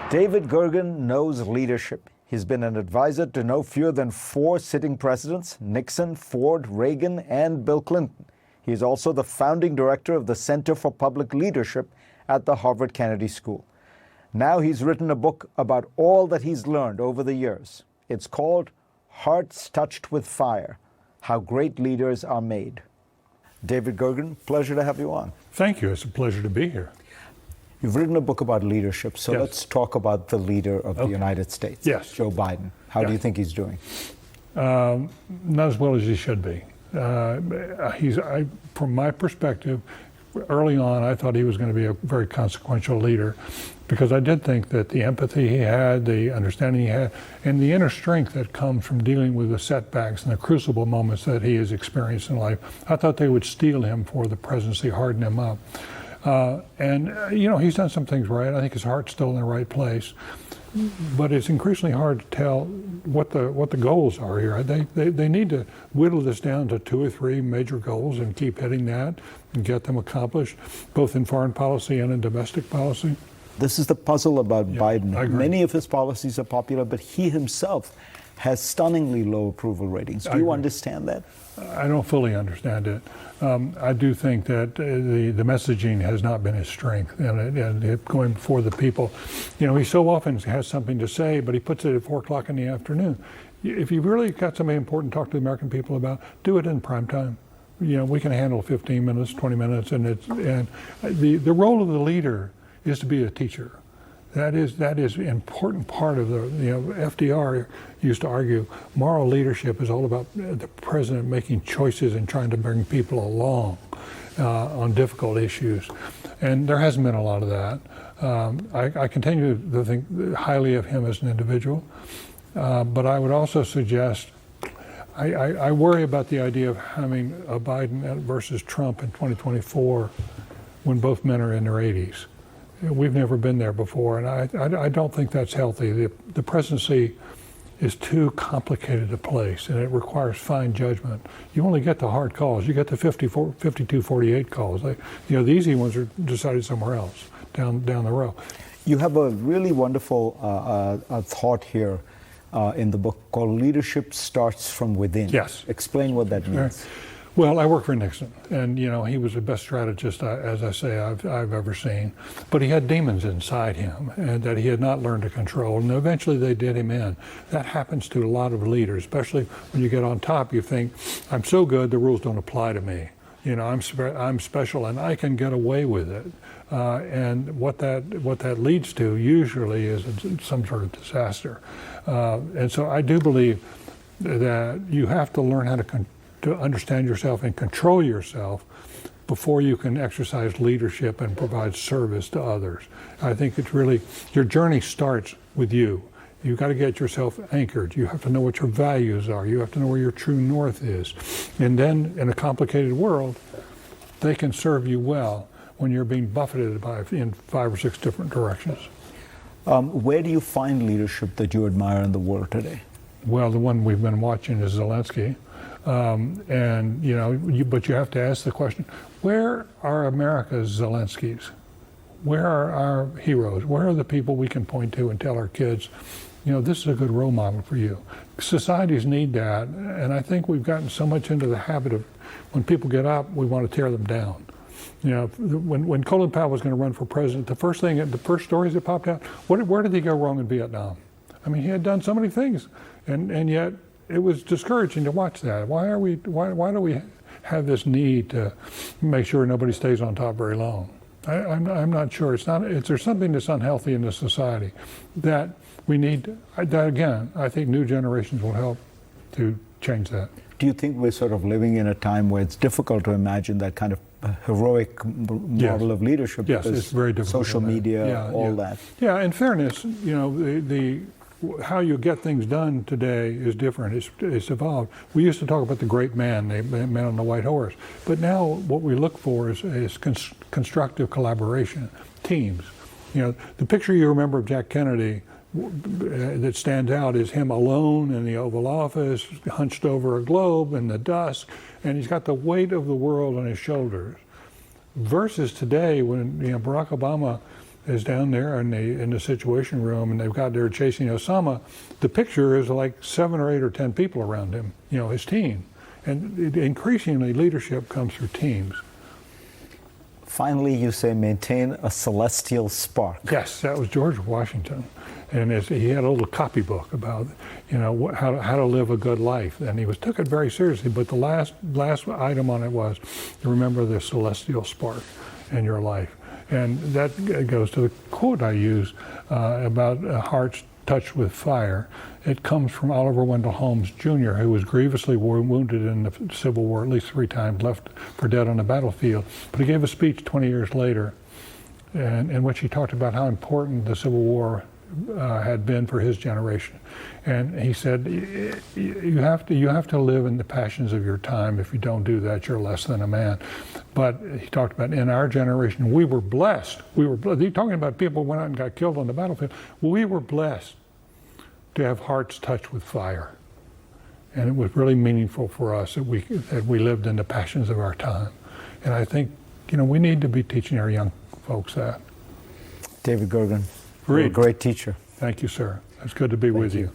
David Gergen knows leadership. He's been an advisor to no fewer than 4 sitting presidents: Nixon, Ford, Reagan, and Bill Clinton. He is also the founding director of the Center for Public Leadership at the Harvard Kennedy School. Now he's written a book about all that he's learned over the years. It's called Hearts Touched with Fire: How Great Leaders Are Made. David Gergen, pleasure to have you on. Thank you. It's a pleasure to be here. You've written a book about leadership, so Yes. let's talk about the leader of the United States, Yes. Joe Biden. How do you think he's doing? Not as well as he should be. From my perspective, early on, I thought he was going to be a very consequential leader, because I did think that the empathy he had, the understanding he had, and the inner strength that comes from dealing with the setbacks and the crucible moments that he has experienced in life, I thought they would steel him for the presidency, harden him up. He's done some things right. I think his heart's still in the right place, but it's increasingly hard to tell what the goals are here. They need to whittle this down to 2 or 3 major goals and keep hitting that and get them accomplished, both in foreign policy and in domestic policy. This is the puzzle about Biden. I agree. Many of his policies are popular, but he himself has stunningly low approval ratings. Do you understand that? I don't fully understand it. I do think that the messaging has not been his strength, and going before the people. He so often has something to say, but he puts it at 4 o'clock in the afternoon. If you've really got something important to talk to the American people about, do it in prime time. We can handle 15 minutes, 20 minutes, and the role of the leader is to be a teacher. That is an important part of FDR used to argue moral leadership is all about the president making choices and trying to bring people along on difficult issues. And there hasn't been a lot of that. I continue to think highly of him as an individual, but I would also suggest, I worry about the idea of having a Biden versus Trump in 2024 when both men are in their 80s. We've never been there before, and I don't think that's healthy. The presidency is too complicated a place, and it requires fine judgment. You only get the hard calls. You get the 52-48 calls. The easy ones are decided somewhere else, down the row. You have a really wonderful thought here in the book called Leadership Starts from Within. Yes. Explain what that means. Well, I worked for Nixon, and he was the best strategist, as I say, I've ever seen. But he had demons inside him, and that he had not learned to control. And eventually, they did him in. That happens to a lot of leaders, especially when you get on top. You think, "I'm so good, the rules don't apply to me. I'm special, and I can get away with it." And what that leads to usually is some sort of disaster. And so I do believe that you have to learn how to understand yourself and control yourself before you can exercise leadership and provide service to others. I think it's really, your journey starts with you. You've got to get yourself anchored. You have to know what your values are. You have to know where your true north is. And then in a complicated world, they can serve you well when you're being buffeted in 5 or 6 different directions. Where do you find leadership that you admire in the world today? Well, the one we've been watching is Zelensky. But you have to ask the question, where are America's Zelenskys? Where are our heroes? Where are the people we can point to and tell our kids, this is a good role model for you? Societies need that, and I think we've gotten so much into the habit of, when people get up, we want to tear them down. When Colin Powell was going to run for president, the first stories that popped out, where did he go wrong in Vietnam? I mean, he had done so many things, and yet it was discouraging to watch that. Why do we have this need to make sure nobody stays on top very long? I'm not sure. There's something that's unhealthy in this society that we need. Again, I think new generations will help to change that. Do you think we're sort of living in a time where it's difficult to imagine that kind of heroic model of leadership? Yes, it's very difficult. Social media, that. Yeah, in fairness, how you get things done today is different. It's evolved. We used to talk about the great man, the man on the white horse. But now what we look for is constructive collaboration, teams. The picture you remember of Jack Kennedy that stands out is him alone in the Oval Office, hunched over a globe in the dusk, and he's got the weight of the world on his shoulders. Versus today, when Barack Obama is down there in the Situation Room, and they've got there chasing Osama. The picture is like 7 or 8 or 10 people around him, his team. And increasingly, leadership comes through teams. Finally, you say maintain a celestial spark. Yes, that was George Washington. And he had a little copybook about, how to live a good life. And he took it very seriously, but the last item on it was to remember the celestial spark in your life. And that goes to the quote I used about hearts touched with fire. It comes from Oliver Wendell Holmes Jr., who was grievously wounded in the Civil War at least 3 times, left for dead on the battlefield. But he gave a speech 20 years later in which he talked about how important the Civil War had been for his generation. And he said, you have to live in the passions of your time. If you don't do that, you're less than a man. But he talked about in our generation, we were blessed. He's talking about people who went out and got killed on the battlefield. Well, we were blessed to have hearts touched with fire. And it was really meaningful for us that we lived in the passions of our time. And I think, we need to be teaching our young folks that. David Gergen, you're a great teacher. Thank you, sir. It's good to be with you.